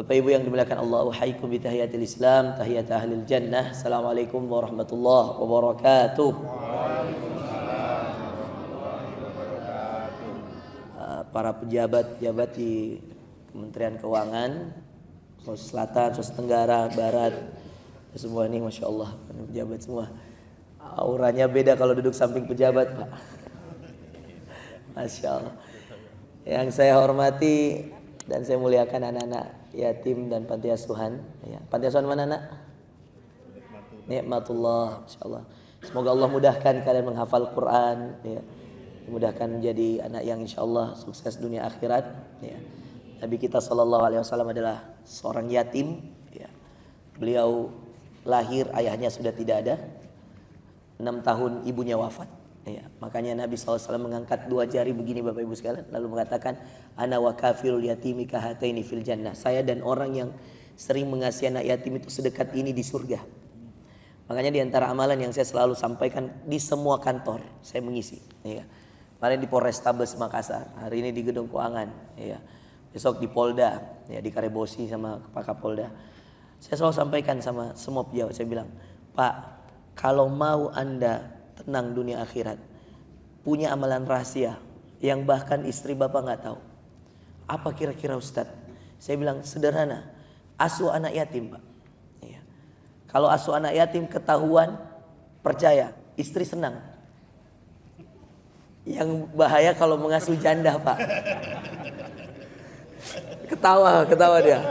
Bapak Ibu yang dimuliakan Allah, uhayyikum bi tahiyatil Islam, tahiyat ahlil jannah. Assalamualaikum warahmatullahi wabarakatuh. Para pejabat-pejabat di Kementerian Keuangan, Sulawesi Selatan, Sulawesi Tenggara, Barat, semua ini Masya Allah, pejabat semua. Auranya beda kalau duduk samping pejabat, Pak. Masya Allah. Yang saya hormati dan saya muliakan anak-anak yatim dan panti asuhan. Ya. Panti asuhan mana, nak? Nikmatullah, Masya Allah. Semoga Allah mudahkan kalian menghafal Quran, ya. Mudahkan menjadi anak yang insya Allah sukses dunia akhirat. Ya. Nabi kita SAW adalah seorang yatim. Ya. Beliau lahir, ayahnya sudah tidak ada. 6 tahun ibunya wafat. Ya. Makanya Nabi SAW mengangkat 2 jari begini Bapak Ibu sekalian, lalu mengatakan, ana wa kafirul yatimi kahataini fil jannah. Saya dan orang yang sering mengasihi anak yatim itu sedekat ini di surga. Makanya di antara amalan yang saya selalu sampaikan di semua kantor saya mengisi. Ya. Kemarin di Polrestabes Makassar, hari ini di Gedung Keuangan, ya. Besok di Polda, ya, di Karebosi sama Pak Kapolda. Saya selalu sampaikan sama semua pejabat, saya bilang, Pak, kalau mau Anda tenang dunia akhirat, punya amalan rahasia yang bahkan istri Bapak nggak tahu. Apa kira-kira Ustadz? Saya bilang sederhana, asuh anak yatim, Pak. Ya. Kalau asuh anak yatim ketahuan, percaya, istri senang. Yang bahaya kalau mengasuh janda, Pak. Ketawa dia.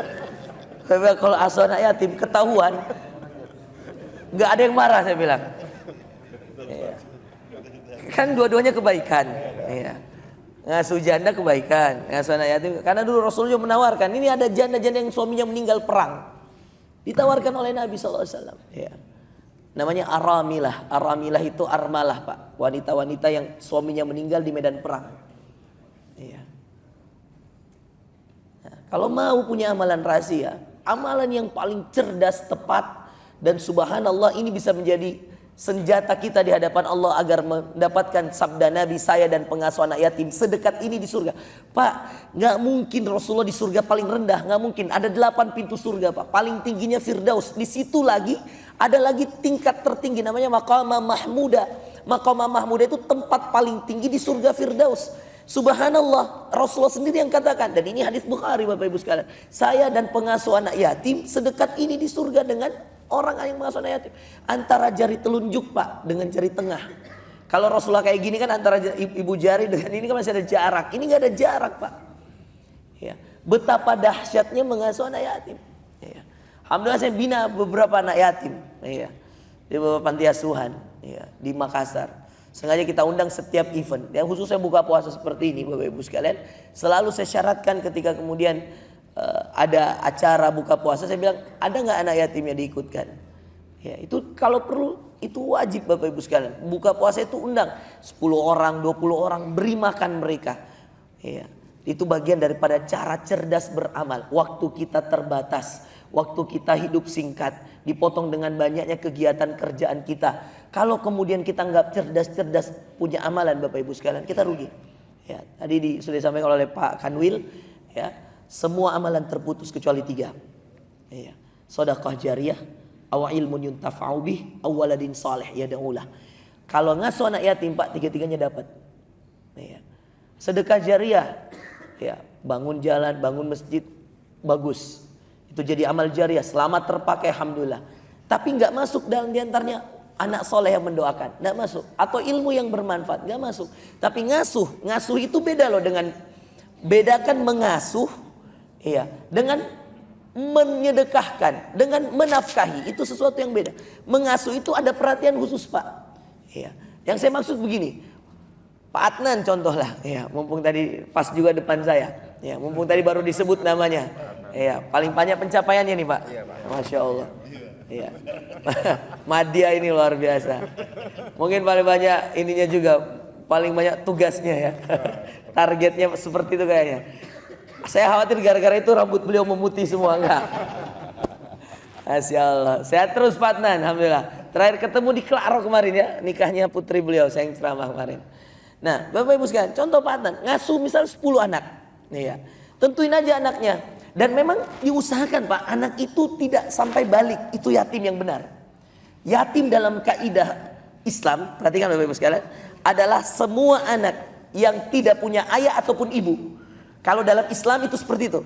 Saya bilang kalau asuh anak yatim ketahuan, nggak ada yang marah, saya bilang. Ya. Kan dua-duanya kebaikan. Ya. Ngasuh janda kebaikan, ngasuh anak yatim. Karena dulu Rasulullah menawarkan, ini ada janda-janda yang suaminya meninggal perang, ditawarkan oleh Nabi SAW. Ya. Namanya aramilah. Aramilah itu armalah, Pak. Wanita-wanita yang suaminya meninggal di medan perang. Ya. Nah, kalau mau punya amalan rahasia, amalan yang paling cerdas, tepat, dan subhanallah ini bisa menjadi senjata kita di hadapan Allah agar mendapatkan sabda Nabi, saya dan pengasuh anak yatim sedekat ini di surga. Pak, gak mungkin Rasulullah di surga paling rendah, gak mungkin. Ada 8 pintu surga, Pak. Paling tingginya Firdaus. Di situ lagi ada lagi tingkat tertinggi namanya Maqamah Mahmuda. Maqamah Mahmuda itu tempat paling tinggi di surga Firdaus. Subhanallah, Rasulullah sendiri yang katakan, dan ini hadis Bukhari Bapak Ibu sekalian, saya dan pengasuh anak yatim sedekat ini di surga dengan orang yang mengasuh anak yatim. Antara jari telunjuk, Pak, dengan jari tengah. Kalau Rasulullah kayak gini kan antara ibu jari dengan ini kan masih ada jarak. Ini gak ada jarak, Pak. Ya. Betapa dahsyatnya mengasuh anak yatim. Ya. Alhamdulillah saya bina beberapa anak yatim. Ya. Di beberapa panti asuhan, ya, di Makassar. Sengaja kita undang setiap event. Ya, khususnya buka puasa seperti ini Bapak Ibu sekalian, selalu saya syaratkan ketika kemudian ada acara buka puasa, saya bilang, ada nggak anak yatimnya diikutkan? Ya, itu kalau perlu itu wajib Bapak Ibu sekalian. Buka puasa itu undang 10 orang, 20 orang, beri makan mereka. Ya, itu bagian daripada cara cerdas beramal. Waktu kita terbatas, waktu kita hidup singkat, dipotong dengan banyaknya kegiatan kerjaan kita. Kalau kemudian kita nggak cerdas-cerdas punya amalan Bapak Ibu sekalian, kita rugi. Ya, tadi sudah disampaikan oleh Pak Kanwil, ya. Semua amalan terputus kecuali 3. Iya. Sedekah jariyah, aw ilmun yuntafa'u bih, aw waladin salih yad'ulah. Kalau ngasuh anak yatim, Pak, 3-tiganya dapat. Iya. Sedekah jariyah, ya, bangun jalan, bangun masjid, bagus. Itu jadi amal jariyah, selamat terpakai, alhamdulillah. Tapi nggak masuk dalam diantaranya anak soleh yang mendoakan, nggak masuk. Atau ilmu yang bermanfaat, nggak masuk. Tapi ngasuh itu beda loh dengan, bedakan mengasuh, iya, dengan menyedekahkan, dengan menafkahi, itu sesuatu yang beda. Mengasuh itu ada perhatian khusus, Pak. Iya. Yang saya maksud begini, Pak Adnan contohlah, ya, mumpung tadi pas juga depan saya, ya, mumpung tadi baru disebut namanya, ya, paling banyak pencapaiannya nih, Pak. Masya Allah. Iya. Madya ini luar biasa. Mungkin paling banyak ininya juga, paling banyak tugasnya ya. Targetnya seperti itu kayaknya. Saya khawatir gara-gara itu rambut beliau memutih semua, enggak. Masya Allah. Sehat terus Pak Adnan, alhamdulillah. Terakhir ketemu di Klaro kemarin ya, nikahnya putri beliau, saya yang ceramah kemarin. Nah, Bapak Ibu sekalian, contoh Pak Adnan, ngasuh misal 10 anak. Nih ya. Tentuin aja anaknya. Dan memang diusahakan Pak, anak itu tidak sampai balik, itu yatim yang benar. Yatim dalam kaidah Islam, perhatikan Bapak Ibu sekalian, adalah semua anak yang tidak punya ayah ataupun ibu. Kalau dalam Islam itu seperti itu.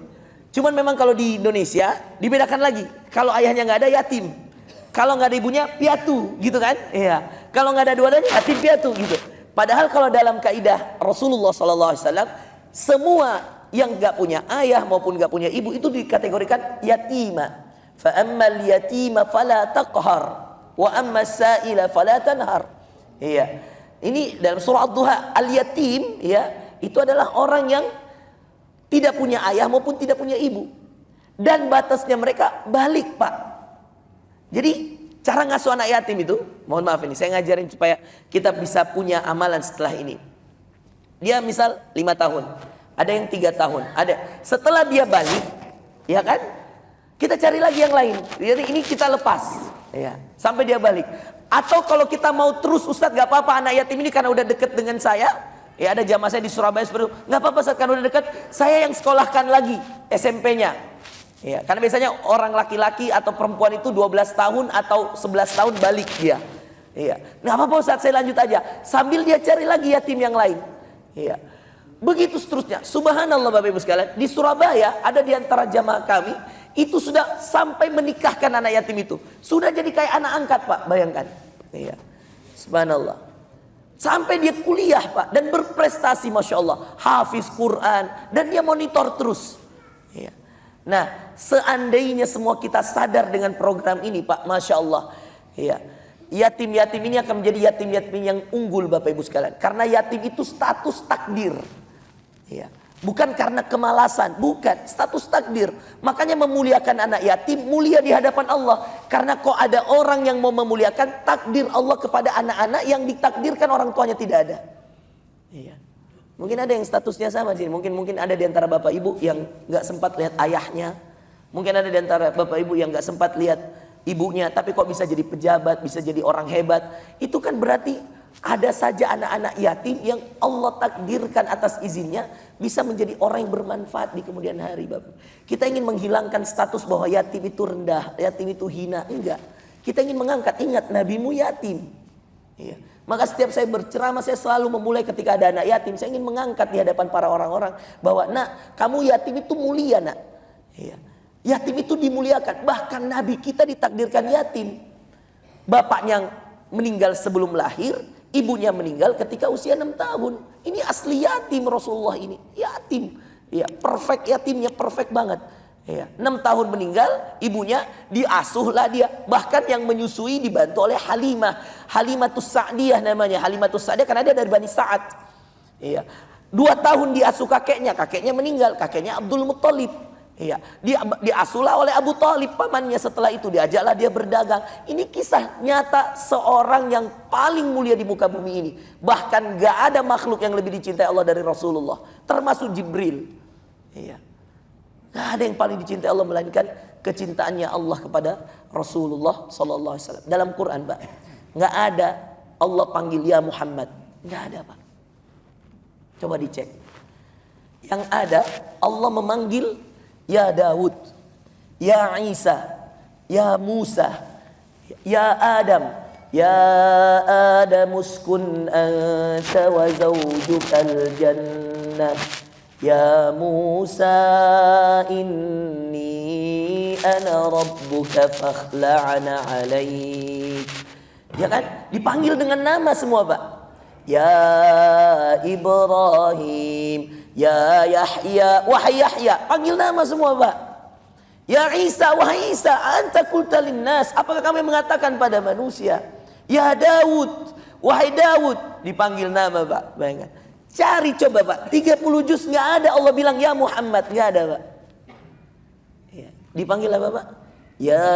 Cuman memang kalau di Indonesia dibedakan lagi. Kalau ayahnya nggak ada, yatim. Kalau nggak ada ibunya, piatu, gitu kan? Iya. Kalau nggak ada dua-duanya, yatim piatu, gitu. Padahal kalau dalam kaidah Rasulullah SAW, semua yang nggak punya ayah maupun nggak punya ibu itu dikategorikan yatima. Fa ammal yatima fala taqhar wa amma sa'ila fala tanhar. Iya. Ini dalam surah Ad-Duha, al-yatim ya, itu adalah orang yang tidak punya ayah maupun tidak punya ibu. Dan batasnya mereka balik, Pak. Jadi cara ngasuh anak yatim itu, mohon maaf ini saya ngajarin supaya kita bisa punya amalan setelah ini. Dia misal 5 tahun, ada yang 3 tahun, ada. Setelah dia balik, ya kan? Kita cari lagi yang lain. Jadi ini kita lepas, ya, sampai dia balik. Atau kalau kita mau terus, Ustadz gak apa-apa anak yatim ini karena udah deket dengan saya. Ya ada jamaah saya di Surabaya seperti itu. Gak apa-apa Ustadz karena udah deket, saya yang sekolahkan lagi SMP-nya. Ya, karena biasanya orang laki-laki atau perempuan itu 12 tahun atau 11 tahun balik dia. Iya. Gak apa-apa Ustadz, saya lanjut aja. Sambil dia cari lagi yatim yang lain. Iya. Begitu seterusnya. Subhanallah Bapak Ibu sekalian, di Surabaya ada di antara jamaah kami itu sudah sampai menikahkan anak yatim itu. Sudah jadi kayak anak angkat Pak, bayangkan. Iya. Subhanallah. Sampai dia kuliah Pak dan berprestasi Masya Allah. Hafiz Quran dan dia monitor terus. Iya. Nah, seandainya semua kita sadar dengan program ini Pak, Masya Allah. Iya. Yatim-yatim ini akan menjadi yatim-yatim yang unggul Bapak Ibu sekalian. Karena yatim itu status takdir. Iya. Bukan karena kemalasan, bukan, status takdir. Makanya memuliakan anak yatim mulia di hadapan Allah. Karena kok ada orang yang mau memuliakan takdir Allah kepada anak-anak yang ditakdirkan orang tuanya tidak ada. Iya. Mungkin ada yang statusnya sama sih. Mungkin ada di antara bapak ibu yang nggak sempat lihat ayahnya. Mungkin ada di antara bapak ibu yang nggak sempat lihat ibunya, tapi kok bisa jadi pejabat, bisa jadi orang hebat. Itu kan berarti ada saja anak-anak yatim yang Allah takdirkan atas izinnya bisa menjadi orang yang bermanfaat di kemudian hari Bapak. Kita ingin menghilangkan status bahwa yatim itu rendah, yatim itu hina. Enggak. Kita ingin mengangkat, ingat nabimu yatim. Iya. Maka setiap saya berceramah saya selalu memulai ketika ada anak yatim. Saya ingin mengangkat di hadapan para orang-orang bahwa nak, kamu yatim itu mulia nak. Iya. Yatim itu dimuliakan. Bahkan Nabi kita ditakdirkan yatim. Bapaknya meninggal sebelum lahir, ibunya meninggal ketika usia 6 tahun. Ini asli yatim Rasulullah ini. Yatim. Ya, perfect yatimnya, perfect banget. Ya, 6 tahun meninggal, ibunya diasuhlah dia. Bahkan yang menyusui dibantu oleh Halimah. Halimatus Sa'diyah namanya. Halimatus Sa'diyah karena dia dari Bani Sa'ad. Ya. 2 tahun diasuh kakeknya meninggal. Kakeknya Abdul Muttalib. Iya, dia diasuhlah oleh Abu Thalib pamannya. Setelah itu diajaklah dia berdagang. Ini kisah nyata seorang yang paling mulia di muka bumi ini. Bahkan gak ada makhluk yang lebih dicintai Allah dari Rasulullah, termasuk Jibril. Iya, gak ada yang paling dicintai Allah melainkan kecintaannya Allah kepada Rasulullah Sallallahu Alaihi Wasallam. Dalam Quran Pak, gak ada Allah panggil ya Muhammad, gak ada Pak. Coba dicek. Yang ada Allah memanggil ya Daud, ya Isa, ya Musa, ya Adam, ya Adam uskun anta wa zawjukal jannah, ya Musa inni ana rabbuka fakhla'na alaik. Ya kan? Dipanggil dengan nama semua Pak. Ya Ibrahim, ya Yahya, wahai Yahya, panggil nama semua Pak. Ya Isa, wahai Isa, anta qulta linnas, apakah kamu mengatakan pada manusia? Ya Daud, wahai Daud, dipanggil nama Pak. Bayangkan. Cari coba Pak, 30 juz nggak ada Allah bilang ya Muhammad, nggak ada Pak. Ya. Dipanggil apa Pak? Ya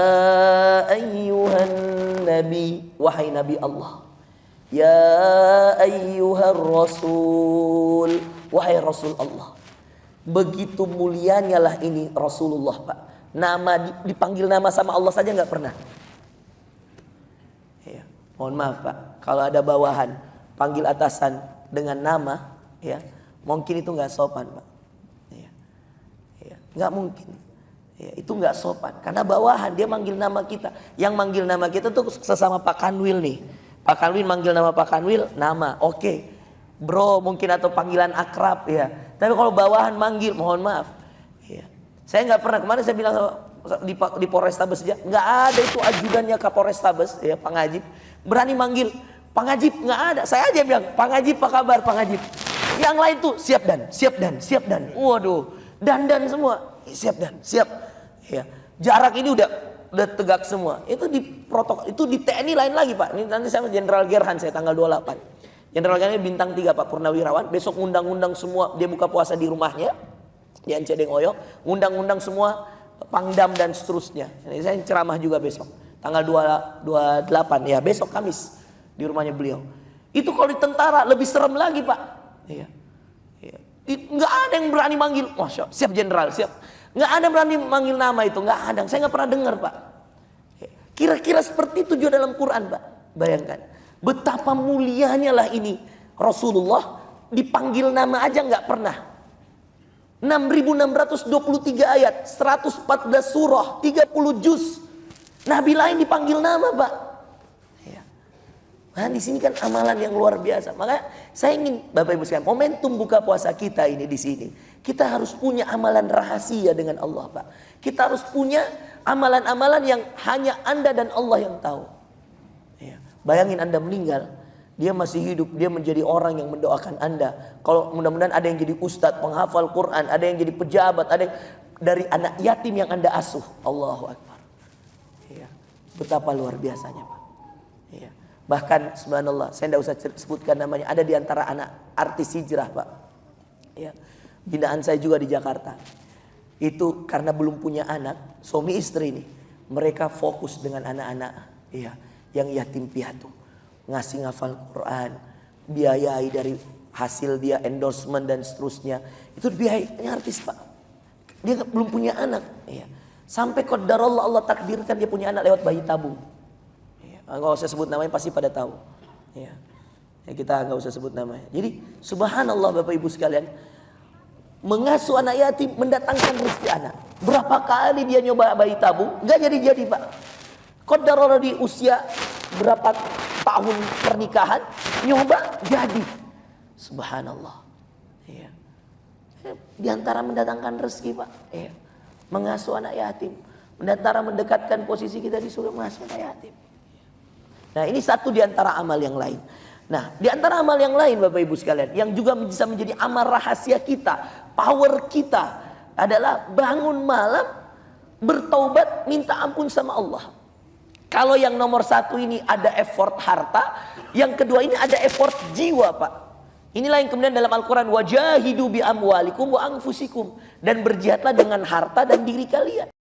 ayyuhan nabi, wahai Nabi Allah. Ya ayyuhar rasul, wahai Rasul Allah. Begitu mulianya lah ini Rasulullah Pak. Nama dipanggil nama sama Allah saja nggak pernah. Ya, mohon maaf Pak, kalau ada bawahan panggil atasan dengan nama, ya mungkin itu nggak sopan Pak. Ya, ya, nggak mungkin. Ya, itu nggak sopan karena bawahan dia manggil nama kita. Yang manggil nama kita tuh sesama Pak Kanwil nih. Pak Kanwil manggil nama Pak Kanwil, nama oke. Bro mungkin atau panggilan akrab ya. Tapi kalau bawahan manggil, mohon maaf. Ya. Saya nggak pernah, kemarin saya bilang di Polrestabes aja, nggak ada itu ajudannya Kapolrestabes ya, Pak Ngajib berani manggil Pak Ngajib, nggak ada. Saya aja bilang Pak Ngajib, apa kabar Pak Ngajib. Yang lain tuh siap dan. Waduh, dan semua siap dan siap. Ya, jarak ini udah tegak semua. Itu di protokol, itu di TNI lain lagi Pak. Ini nanti saya Jenderal Gerhan saya tanggal 28. Jenderal Gerhan bintang 3 Pak, Purnawirawan. Besok undang-undang semua, dia buka puasa di rumahnya di Ancedeng Oyo, undang-undang semua Pangdam dan seterusnya. Ini saya ceramah juga besok tanggal 28 ya, besok Kamis di rumahnya beliau. Itu kalau di tentara lebih serem lagi Pak. Iya. Iya. Nggak ada yang berani manggil, Masya, siap jenderal, siap. Nggak ada berani manggil nama itu, nggak ada. Saya nggak pernah dengar Pak. Kira-kira seperti itu juga dalam Quran Pak. Bayangkan betapa mulianya lah ini. Rasulullah dipanggil nama aja nggak pernah. 6.623 ayat, 114 surah, 30 juz. Nabi lain dipanggil nama Pak. Nah di sini kan amalan yang luar biasa. Makanya saya ingin Bapak Ibu sekalian, momentum buka puasa kita ini di sini, kita harus punya amalan rahasia dengan Allah Pak. Kita harus punya amalan-amalan yang hanya Anda dan Allah yang tahu. Ya. Bayangin Anda meninggal, dia masih hidup, dia menjadi orang yang mendoakan Anda. Kalau mudah-mudahan ada yang jadi ustadz, penghafal Quran, ada yang jadi pejabat, ada yang dari anak yatim yang Anda asuh. Allahu Akbar. Ya. Betapa luar biasanya Pak. Ya. Bahkan subhanallah, saya tidak usah sebutkan namanya, ada di antara anak artis hijrah Pak. Ya. Binaan saya juga di Jakarta. Itu karena belum punya anak, suami istri nih, mereka fokus dengan anak-anak ya, yang yatim piatu. Ngasih ngafal Quran, biayai dari hasil dia endorsement dan seterusnya. Itu biayai artis Pak. Dia belum punya anak ya. Sampai qadarullah Allah takdirkan dia punya anak lewat bayi tabung. Enggak usah sebut namanya, pasti pada tahu. Ya. Ya kita enggak usah sebut namanya. Jadi subhanallah Bapak Ibu sekalian, mengasuh anak yatim mendatangkan rezeki anak. Berapa kali dia nyoba bayi tabung, enggak jadi Pak. Qadarullah di usia berapa tahun pernikahan nyoba jadi. Subhanallah. Ya. Di antara mendatangkan rezeki Pak. Ya. Mengasuh anak yatim, mendatara mendekatkan posisi kita di surga, mengasuh anak yatim. Nah ini satu di antara amal yang lain. Nah di antara amal yang lain Bapak Ibu sekalian, yang juga bisa menjadi amal rahasia kita, power kita, adalah bangun malam, bertaubat, minta ampun sama Allah. Kalau yang nomor satu ini ada effort harta, yang kedua ini ada effort jiwa Pak. Inilah yang kemudian dalam Al-Quran, wajahidu bi amwalikum wa anfusikum, dan berjihadlah dengan harta dan diri kalian.